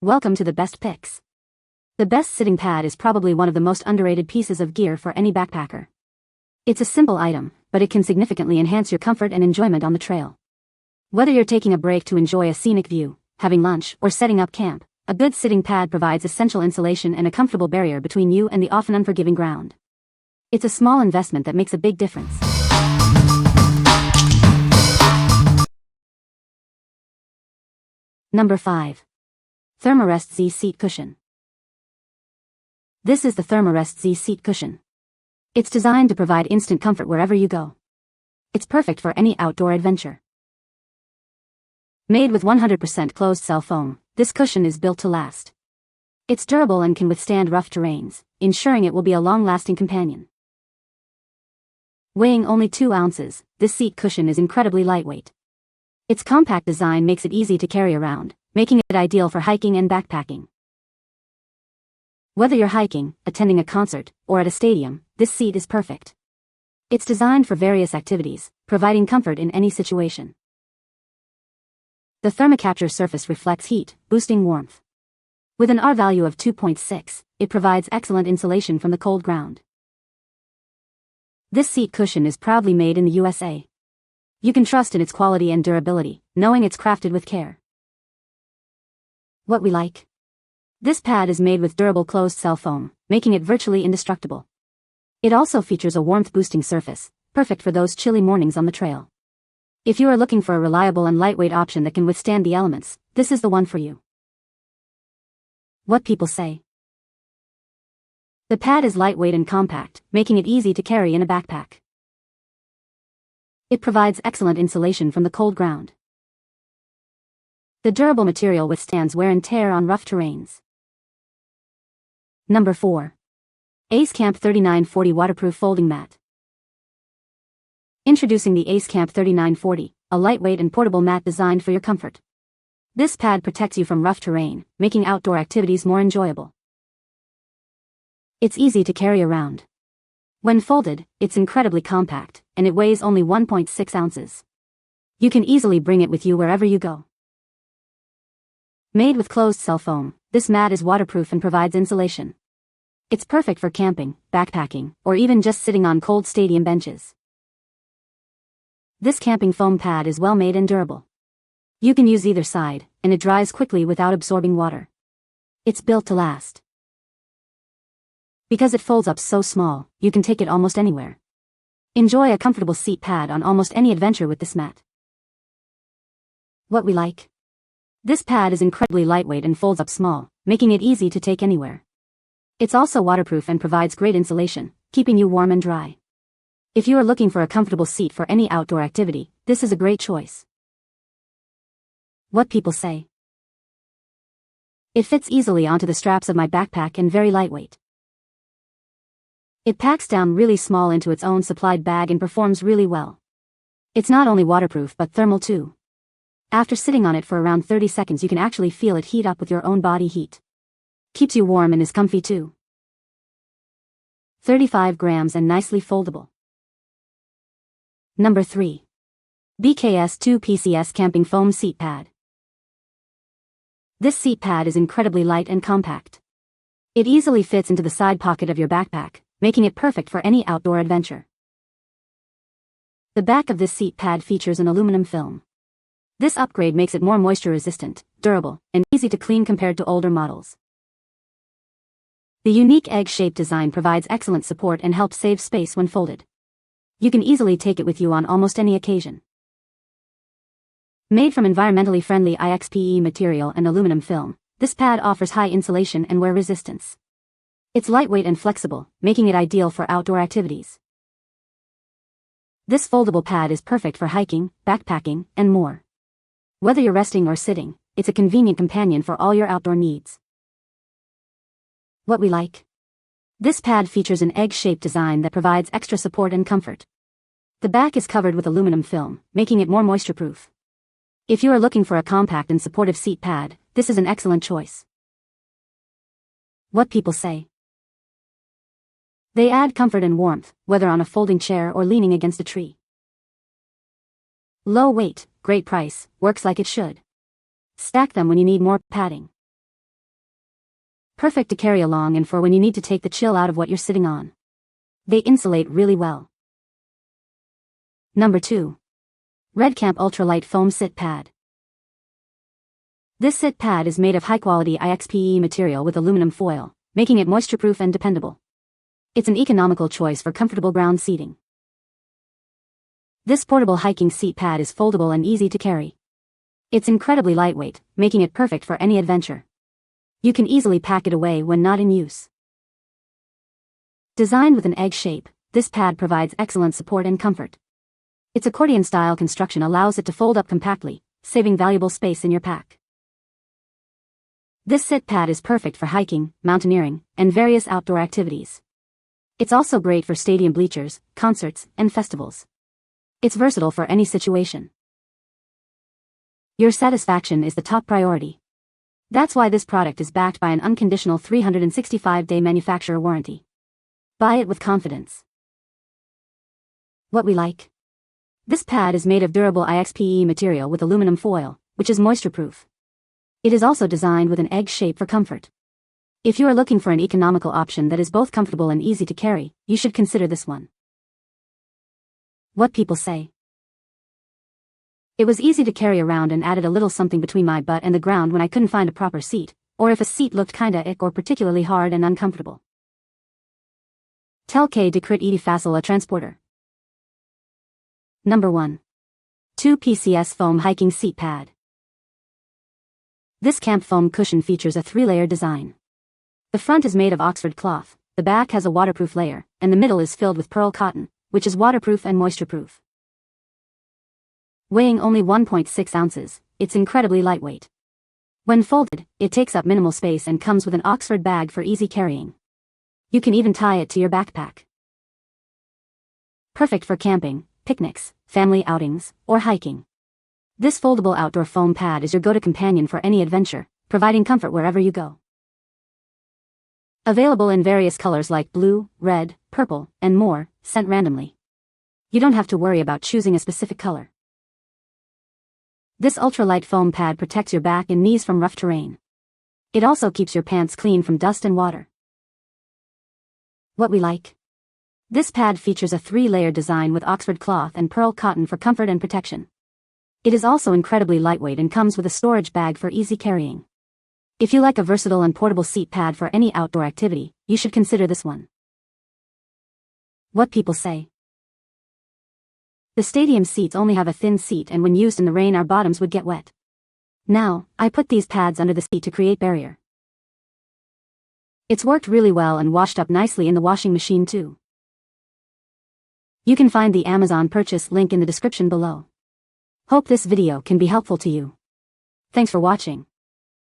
Welcome to the best picks. The best sitting pad is probably one of the most underrated pieces of gear for any backpacker. It's a simple item, but it can significantly enhance your comfort and enjoyment on the trail. Whether you're taking a break to enjoy a scenic view, having lunch, or setting up camp, a good sitting pad provides essential insulation and a comfortable barrier between you and the often unforgiving ground. It's a small investment that makes a big difference. Number 5. Therm-a-Rest Z Seat Cushion. This is the Therm-a-Rest Z Seat Cushion. It's designed to provide instant comfort wherever you go. It's perfect for any outdoor adventure. Made with 100% closed-cell foam, this cushion is built to last. It's durable and can withstand rough terrains, ensuring it will be a long-lasting companion. Weighing only 2 ounces, this seat cushion is incredibly lightweight. Its compact design makes it easy to carry around, making it ideal for hiking and backpacking. Whether you're hiking, attending a concert, or at a stadium, this seat is perfect. It's designed for various activities, providing comfort in any situation. The thermocapture surface reflects heat, boosting warmth. With an R value of 2.6, it provides excellent insulation from the cold ground. This seat cushion is proudly made in the USA. You can trust in its quality and durability, knowing it's crafted with care. What we like. This pad is made with durable closed-cell foam, making it virtually indestructible. It also features a warmth-boosting surface, perfect for those chilly mornings on the trail. If you are looking for a reliable and lightweight option that can withstand the elements, this is the one for you. What people say. The pad is lightweight and compact, making it easy to carry in a backpack. It provides excellent insulation from the cold ground. The durable material withstands wear and tear on rough terrains. Number 4. AceCamp 3940 Waterproof Folding Mat. Introducing the AceCamp 3940, a lightweight and portable mat designed for your comfort. This pad protects you from rough terrain, making outdoor activities more enjoyable. It's easy to carry around. When folded, it's incredibly compact, and it weighs only 1.6 ounces. You can easily bring it with you wherever you go. Made with closed-cell foam, this mat is waterproof and provides insulation. It's perfect for camping, backpacking, or even just sitting on cold stadium benches. This camping foam pad is well made and durable. You can use either side, and it dries quickly without absorbing water. It's built to last. Because it folds up so small, you can take it almost anywhere. Enjoy a comfortable seat pad on almost any adventure with this mat. What we like. This pad is incredibly lightweight and folds up small, making it easy to take anywhere. It's also waterproof and provides great insulation, keeping you warm and dry. If you are looking for a comfortable seat for any outdoor activity, this is a great choice. What people say. It fits easily onto the straps of my backpack and very lightweight. It packs down really small into its own supplied bag and performs really well. It's not only waterproof but thermal too. After sitting on it for around 30 seconds you can actually feel it heat up with your own body heat. Keeps you warm and is comfy too. 35 grams and nicely foldable. Number 3. BKS 2 PCS Camping Foam Seat Pad. This seat pad is incredibly light and compact. It easily fits into the side pocket of your backpack, making it perfect for any outdoor adventure. The back of this seat pad features an aluminum film. This upgrade makes it more moisture-resistant, durable, and easy to clean compared to older models. The unique egg-shaped design provides excellent support and helps save space when folded. You can easily take it with you on almost any occasion. Made from environmentally friendly IXPE material and aluminum film, this pad offers high insulation and wear resistance. It's lightweight and flexible, making it ideal for outdoor activities. This foldable pad is perfect for hiking, backpacking, and more. Whether you're resting or sitting, it's a convenient companion for all your outdoor needs. What we like. This pad features an egg-shaped design that provides extra support and comfort. The back is covered with aluminum film, making it more moisture-proof. If you are looking for a compact and supportive seat pad, this is an excellent choice. What people say. They add comfort and warmth, whether on a folding chair or leaning against a tree. Low weight, great price, works like it should. Stack them when you need more padding. Perfect to carry along and for when you need to take the chill out of what you're sitting on. They insulate really well. Number 2. REDCAMP Ultralight Foam Sit Pad. This sit pad is made of high-quality IXPE material with aluminum foil, making it moisture-proof and dependable. It's an economical choice for comfortable ground seating. This portable hiking seat pad is foldable and easy to carry. It's incredibly lightweight, making it perfect for any adventure. You can easily pack it away when not in use. Designed with an egg shape, this pad provides excellent support and comfort. Its accordion-style construction allows it to fold up compactly, saving valuable space in your pack. This sit pad is perfect for hiking, mountaineering, and various outdoor activities. It's also great for stadium bleachers, concerts, and festivals. It's versatile for any situation. Your satisfaction is the top priority. That's why this product is backed by an unconditional 365-day manufacturer warranty. Buy it with confidence. What we like. This pad is made of durable IXPE material with aluminum foil, which is moisture-proof. It is also designed with an egg shape for comfort. If you are looking for an economical option that is both comfortable and easy to carry, you should consider this one. What people say. It was easy to carry around and added a little something between my butt and the ground when I couldn't find a proper seat, or if a seat looked kinda ick or particularly hard and uncomfortable. Tel que de crit edi facile a transporter. Number 1. 2 PCS Foam Hiking Seat Pad. This camp foam cushion features a 3-layer design. The front is made of Oxford cloth, the back has a waterproof layer, and the middle is filled with pearl cotton, which is waterproof and moisture-proof. Weighing only 1.6 ounces, it's incredibly lightweight. When folded, it takes up minimal space and comes with an Oxford bag for easy carrying. You can even tie it to your backpack. Perfect for camping, picnics, family outings, or hiking. This foldable outdoor foam pad is your go-to companion for any adventure, providing comfort wherever you go. Available in various colors like blue, red, purple, and more, sent randomly. You don't have to worry about choosing a specific color. This ultralight foam pad protects your back and knees from rough terrain. It also keeps your pants clean from dust and water. What we like. This pad features a 3-layer design with Oxford cloth and pearl cotton for comfort and protection. It is also incredibly lightweight and comes with a storage bag for easy carrying. If you like a versatile and portable seat pad for any outdoor activity, you should consider this one. What people say. The stadium seats only have a thin seat and when used in the rain our bottoms would get wet. Now, I put these pads under the seat to create barrier. It's worked really well and washed up nicely in the washing machine too. You can find the Amazon purchase link in the description below. Hope this video can be helpful to you. Thanks for watching.